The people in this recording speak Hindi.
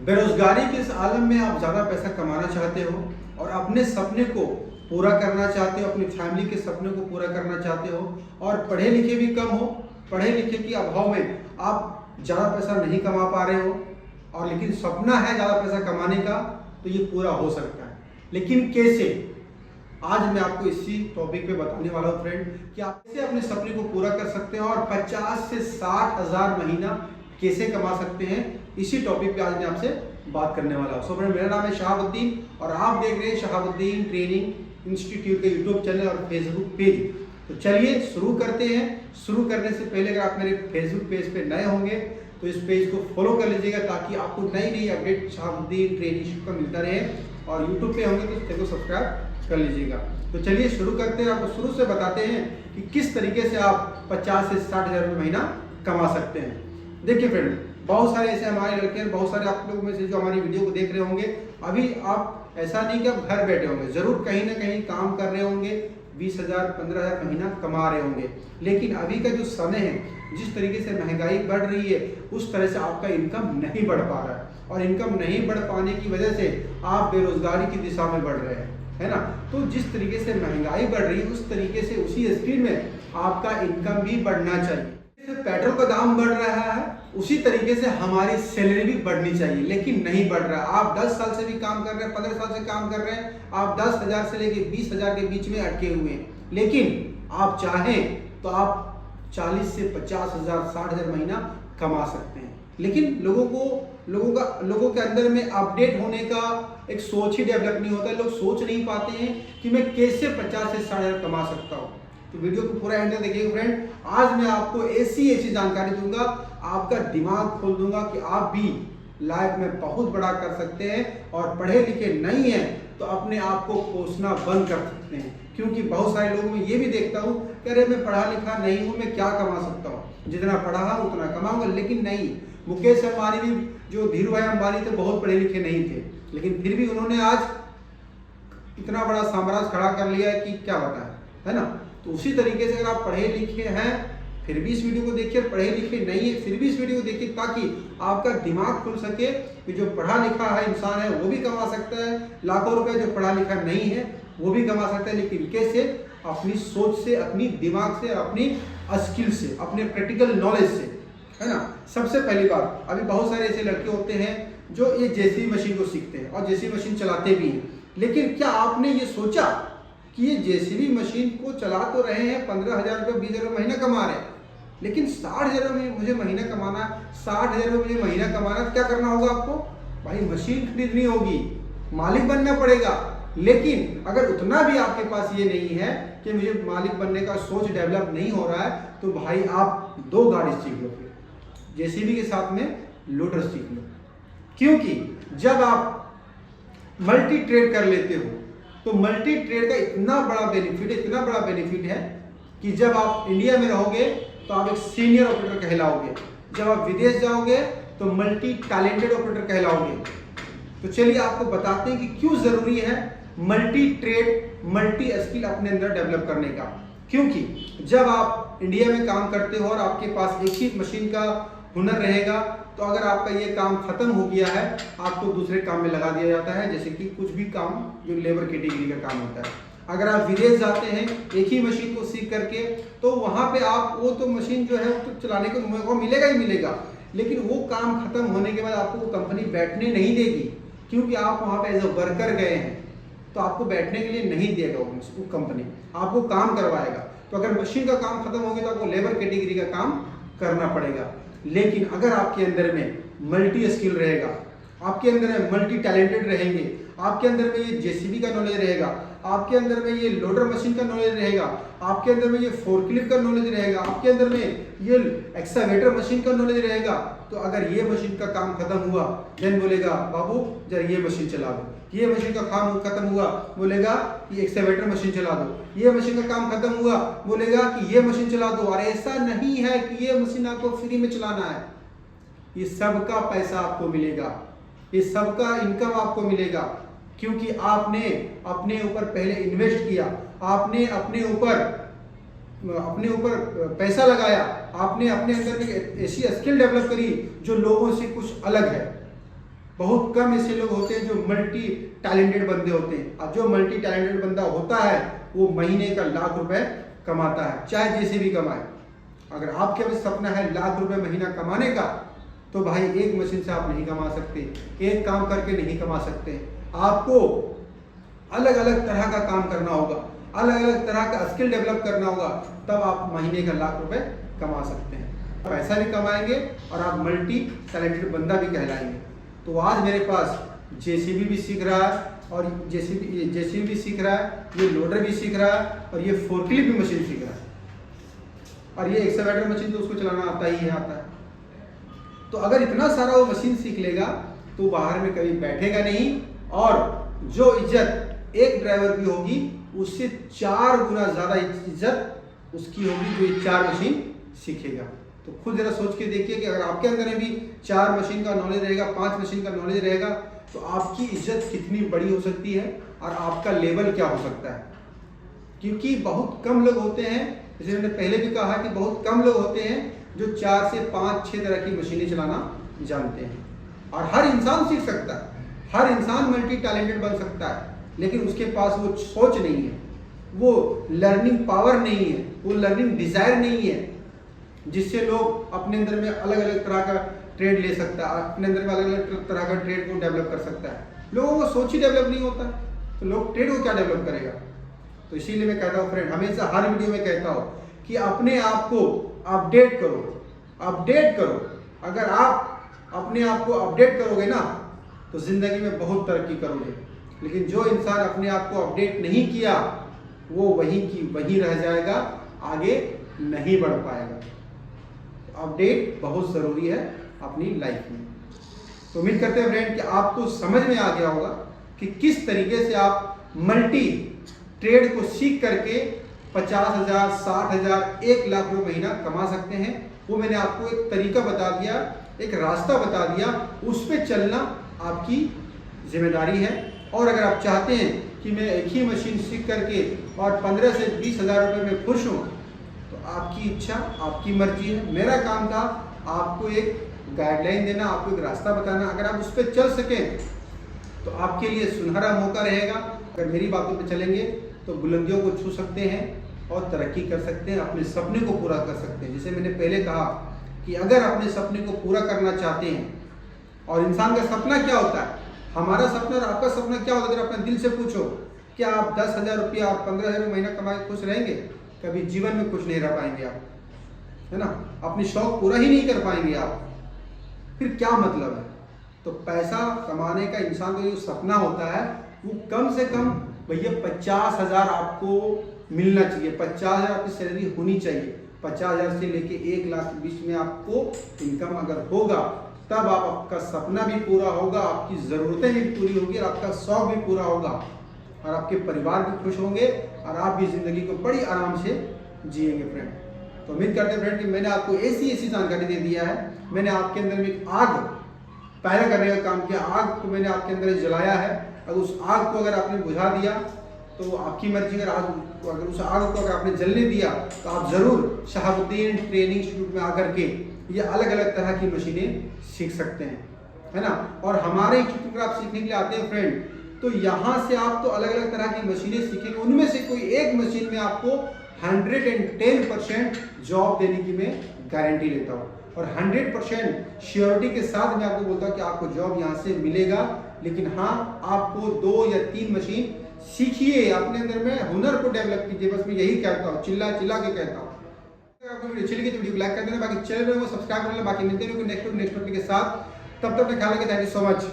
बेरोजगारी के इस आलम में आप ज़्यादा पैसा कमाना चाहते हो और अपने सपने को पूरा करना चाहते हो, अपनी फैमिली के सपने को पूरा करना चाहते हो और पढ़े लिखे भी कम हो, पढ़े लिखे के अभाव में आप ज़्यादा पैसा नहीं कमा पा रहे हो और लेकिन सपना है ज़्यादा पैसा कमाने का, तो ये पूरा हो सकता है। लेकिन कैसे? आज मैं आपको इसी टॉपिक पे बताने वाला हूँ फ्रेंड कि आप कैसे अपने सपने को पूरा कर सकते हैं और 50 से 60 हज़ार महीना कैसे कमा सकते हैं। इसी टॉपिक पे आज मैं आपसे बात करने वाला हूँ। सो फ्रेंड, मेरा नाम है शहाबुद्दीन और आप देख रहे हैं शहाबुद्दीन ट्रेनिंग इंस्टीट्यूट के यूट्यूब चैनल और फेसबुक पेज। तो चलिए शुरू करते हैं। शुरू करने से पहले अगर आप मेरे फेसबुक पेज पे नए होंगे तो इस पेज को फॉलो कर लीजिएगा ताकि आपको नई नई अपडेट शहाबुद्दीन ट्रेनिंग का मिलता रहे, और यूट्यूब पे होंगे तो चैनल को सब्सक्राइब कर लीजिएगा। तो चलिए शुरू करते हैं। आपको शुरू से बताते हैं कि किस तरीके से आप 50 से 60 हज़ार रुपये महीना कमा सकते हैं। देखिए फ्रेंड, बहुत सारे ऐसे हमारे लड़के हैं, बहुत सारे आप लोगों में से जो हमारी वीडियो को देख रहे होंगे, अभी आप ऐसा नहीं कि आप घर बैठे होंगे, जरूर कहीं ना कहीं काम कर रहे होंगे, 20 हज़ार 15 हज़ार महीना कमा रहे होंगे। लेकिन अभी का जो समय है, जिस तरीके से महंगाई बढ़ रही है, उस तरह से आपका इनकम नहीं बढ़ पा रहा है और इनकम नहीं बढ़ पाने की वजह से आप बेरोजगारी की दिशा में बढ़ रहे हैं, है ना। तो जिस तरीके से महंगाई बढ़ रही है उस तरीके से उसी स्पीड में आपका इनकम भी बढ़ना चाहिए। जैसे पेट्रोल का दाम बढ़ रहा है उसी तरीके से हमारी सैलरी भी बढ़नी चाहिए, लेकिन नहीं बढ़ रहा है। आप 10 साल से भी काम कर रहे हैं, 15 साल से काम कर रहे हैं, आप 10 हज़ार से लेके 20 हज़ार के बीच में अटके हुए हैं। लेकिन आप चाहें तो आप 40 से 50 हज़ार 60 हज़ार महीना कमा सकते हैं। लेकिन लोगों के अंदर में अपडेट होने का एक सोच ही डेवलप नहीं होता है। लोग सोच नहीं पाते हैं कि मैं कैसे 50 से 60 हज़ार कमा सकता हूँ। तो वीडियो को पूरा एंड तक देखिए फ्रेंड। आज मैं आपको ऐसी जानकारी दूंगा, आपका दिमाग खोल दूंगा कि आप भी लाइफ में बहुत बड़ा कर सकते हैं और पढ़े लिखे नहीं हैं तो अपने आप को कोसना बंद कर सकते हैं। क्योंकि बहुत सारे लोगों में ये भी देखता हूँ कि अरे मैं पढ़ा लिखा नहीं हूँ, मैं क्या कमा सकता हूँ, जितना पढ़ा हूँ उतना कमाऊंगा। लेकिन नहीं, मुकेश अंबानी भी, जो धीरू भाई अंबानी थे, बहुत पढ़े लिखे नहीं थे, लेकिन फिर भी उन्होंने आज इतना बड़ा साम्राज्य खड़ा कर लिया है कि क्या बताएं, है ना। तो उसी तरीके से अगर आप पढ़े लिखे हैं फिर भी इस वीडियो को देखिए, पढ़े लिखे नहीं है फिर भी इस वीडियो को देखिए, ताकि आपका दिमाग खुल सके कि जो पढ़ा लिखा है इंसान है वो भी कमा सकता है लाखों रुपए, जो पढ़ा लिखा नहीं है वो भी कमा सकता है। लेकिन कैसे? अपनी सोच से, अपनी दिमाग से, अपनी स्किल से, अपने प्रैक्टिकल नॉलेज से, है ना। सबसे पहली बात, अभी बहुत सारे ऐसे लड़के होते हैं जो ये जेसीबी मशीन को सीखते हैं और जेसीबी मशीन चलाते भी हैं। लेकिन क्या आपने ये सोचा कि ये जेसीबी मशीन को चला तो रहे हैं, 15 हज़ार रुपये 20 हज़ार महीना कमा रहे हैं, लेकिन 60 हज़ार में मुझे महीना कमाना, 60 हज़ार में मुझे महीना कमाना, क्या करना होगा आपको? भाई मशीन खरीदनी होगी, मालिक बनना पड़ेगा। लेकिन अगर उतना भी आपके पास ये नहीं है कि मुझे मालिक बनने का सोच डेवलप नहीं हो रहा है, तो भाई आप 2 गाड़ी सीख लो, फिर जेसीबी के साथ में लोडर सीख लो। क्योंकि जब आप मल्टी ट्रेड कर लेते हो तो मल्टी ट्रेड का इतना बड़ा बेनिफिट है कि जब आप इंडिया में रहोगे तो आप एक सीनियर ऑपरेटर कहलाओगे, जब आप विदेश जाओगे तो मल्टी टैलेंटेड ऑपरेटर कहलाओगे। तो चलिए आपको बताते हैं कि क्यों जरूरी है मल्टी ट्रेड, मल्टी स्किल अपने अंदर डेवलप करने का। क्योंकि जब आप इंडिया में काम करते हो और आपके पास एक ही मशीन का हुनर रहेगा, तो अगर आपका ये काम खत्म हो गया है आपको दूसरे काम में लगा दिया जाता है, जैसे कि कुछ भी काम जो लेबर कैटेगरी का काम होता है। अगर आप विदेश जाते हैं एक ही मशीन को सीख करके, तो वहाँ पे आप वो तो मशीन जो है वो तो चलाने को मौका मिलेगा ही मिलेगा, लेकिन वो काम खत्म होने के बाद आपको वो कंपनी बैठने नहीं देगी, क्योंकि आप वहाँ पे एज ए वर्कर गए हैं, तो आपको बैठने के लिए नहीं देगा वो कंपनी, आपको काम करवाएगा। तो अगर मशीन का काम खत्म हो गया तो आपको लेबर कैटेगरी का काम करना पड़ेगा। लेकिन अगर आपके अंदर में मल्टी स्किल रहेगा, आपके अंदर में मल्टी टैलेंटेड रहेंगे, आपके अंदर में ये जेसीबी का नॉलेज रहेगा, आपके अंदर में ये लोडर मशीन का नॉलेज रहेगा, आपके अंदर में ये फोर्कलिफ्ट का नॉलेज रहेगा, आपके अंदर में ये एक्सकावेटर मशीन का नॉलेज रहेगा, तो अगर ये मशीन का काम खत्म हुआ देन बोलेगा बाबू जरा ये मशीन चला दो, ये मशीन का काम खत्म हुआ बोलेगा कि एक्सकावेटर मशीन चला दो, ये मशीन का काम खत्म हुआ बोलेगा कि ये मशीन चला दो। और ऐसा नहीं है कि ये मशीन आपको फ्री में चलाना है, ये सबका पैसा आपको मिलेगा, ये सबका इनकम आपको मिलेगा, क्योंकि आपने अपने ऊपर पहले इन्वेस्ट किया, आपने अपने ऊपर पैसा लगाया, आपने अपने अंदर में ऐसी स्किल डेवलप करी जो लोगों से कुछ अलग है। बहुत कम ऐसे लोग होते हैं जो मल्टी टैलेंटेड बंदे होते हैं। और जो मल्टी टैलेंटेड बंदा होता है वो महीने का लाख रुपए कमाता है, चाहे जैसे भी कमाए। अगर आपके भी सपना है लाख रुपए महीना कमाने का, तो भाई एक मशीन से आप नहीं कमा सकते, एक काम करके नहीं कमा सकते। आपको अलग अलग तरह का काम करना होगा, अलग अलग तरह का स्किल डेवलप करना होगा, तब आप महीने का लाख रुपए कमा सकते हैं। पैसा भी कमाएंगे और आप मल्टी टैलेंटेड बंदा भी कहलाएंगे। तो आज मेरे पास जेसीबी भी सीख रहा है, और जेसीबी भी सीख रहा है, ये लोडर भी सीख रहा है, और ये फोर्कलिफ्ट भी मशीन सीख रहा है, और ये एक्सकैवेटर मशीन तो उसको चलाना आता ही है, आता है। तो अगर इतना सारा वो मशीन सीख लेगा तो बाहर में कभी बैठेगा नहीं, और जो इज्जत एक ड्राइवर की होगी उससे 4 गुना ज़्यादा इज्जत उसकी होगी जो ये 4 मशीन सीखेगा। तो खुद जरा सोच के देखिए कि अगर आपके अंदर में भी 4 मशीन का नॉलेज रहेगा, 5 मशीन का नॉलेज रहेगा, तो आपकी इज्जत कितनी बड़ी हो सकती है और आपका लेवल क्या हो सकता है। क्योंकि बहुत कम लोग होते हैं, जैसे मैंने पहले भी कहा कि बहुत कम लोग होते हैं जो 4 से 5-6 तरह की मशीनें चलाना जानते हैं। और हर इंसान सीख सकता है, हर इंसान मल्टी टैलेंटेड बन सकता है, लेकिन उसके पास वो सोच नहीं है, वो लर्निंग पावर नहीं है, वो लर्निंग डिजायर नहीं है, जिससे लोग अपने अंदर में अलग अलग तरह का ट्रेड ले सकता है, अपने अंदर में अलग अलग तरह का ट्रेड को डेवलप कर सकता है। लोगों को सोच ही डेवलप नहीं होता, तो लोग ट्रेड को क्या डेवलप करेगा। तो इसीलिए मैं कहता हूँ फ्रेंड, हमेशा हर वीडियो में कहता हूँ कि अपने आप को अपडेट करो, अपडेट करो। अगर आप अपने आप को अपडेट करोगे ना तो जिंदगी में बहुत तरक्की करोगे। लेकिन जो इंसान अपने आप को अपडेट नहीं किया वो वहीं की वहीं रह जाएगा, आगे नहीं बढ़ पाएगा। अपडेट बहुत ज़रूरी है अपनी लाइफ में। तो उम्मीद करते हैं फ्रेंड कि आपको समझ में आ गया होगा कि किस तरीके से आप मल्टी ट्रेड को सीख करके 50,000, 60,000, 1 लाख रुपये महीना कमा सकते हैं। वो मैंने आपको एक तरीका बता दिया, एक रास्ता बता दिया, उस पर चलना आपकी जिम्मेदारी है। और अगर आप चाहते हैं कि मैं एक ही मशीन सीख करके और 15 से 20,000 रुपये में खुश हूँ, तो आपकी इच्छा, आपकी मर्जी है। मेरा काम था आपको एक गाइडलाइन देना, आपको एक रास्ता बताना। अगर आप उस पर चल सकें तो आपके लिए सुनहरा मौका रहेगा। अगर मेरी बातों पर चलेंगे तो बुलंदियों को छू सकते हैं और तरक्की कर सकते हैं, अपने सपने को पूरा कर सकते हैं। जैसे मैंने पहले कहा कि अगर अपने सपने को पूरा करना चाहते हैं, और इंसान का सपना क्या होता है, हमारा सपना और आपका सपना क्या होता है, अगर अपने दिल से पूछो, क्या आप 10,000 रुपया और 15,000 महीना कमा के खुश रहेंगे? कभी जीवन में खुश नहीं रह पाएंगे आप, है ना। अपनी शौक पूरा ही नहीं कर पाएंगे आप, फिर क्या मतलब है। तो पैसा कमाने का इंसान का जो सपना होता है वो कम से कम भैया 50,000 आपको मिलना चाहिए, 50,000 आपकी सैलरी होनी चाहिए। 50,000 से लेके 1 लाख के बीच में आपको इनकम अगर होगा, तब आपका सपना भी पूरा होगा, आपकी ज़रूरतें भी पूरी होगी, और आपका शौक भी पूरा होगा, और आपके परिवार भी खुश होंगे, और आप भी ज़िंदगी को बड़ी आराम से जिएंगे फ्रेंड। तो उम्मीद करते हैं फ्रेंड कि मैंने आपको ऐसी जानकारी दे दिया है। मैंने आपके अंदर में एक आग पैदा करने का काम किया, आग को मैंने आपके अंदर जलाया है। अगर उस आग को अगर आपने बुझा दिया तो आपकी मर्जी। अगर उस आग को अगर आपने जलने दिया तो आप ज़रूर शहाबुद्दीन ट्रेनिंग इंस्टीट्यूट में आकर के ये अलग अलग तरह की मशीनें सीख सकते हैं, है ना। और हमारे इंस्टीट्यूट में आप सीखने के लिए आते हैं फ्रेंड, तो यहाँ से आप तो अलग अलग तरह की मशीनें सीखेंगे, उनमें से कोई एक मशीन में आपको 110% जॉब देने की मैं गारंटी लेता हूँ, और 100% श्योरिटी के साथ मैं आपको बोलता हूँ कि आपको जॉब यहाँ से मिलेगा। लेकिन हाँ, आपको 2 या 3 मशीन सीखिए, अपने अंदर में हुनर को डेवलप कीजिए। बस मैं यही कहता हूँ, चिल्ला चिल्ला के कहता हूँ। अगर आपको वीडियो अच्छी लगी तो वीडियो को लाइक कर देना, बाकी चैनल को सब्सक्राइब कर लेना। बाकी मिलते हैं नेक्स्ट टॉपिक के साथ, तब तक अपना ख्याल रखिए। Thank you so much.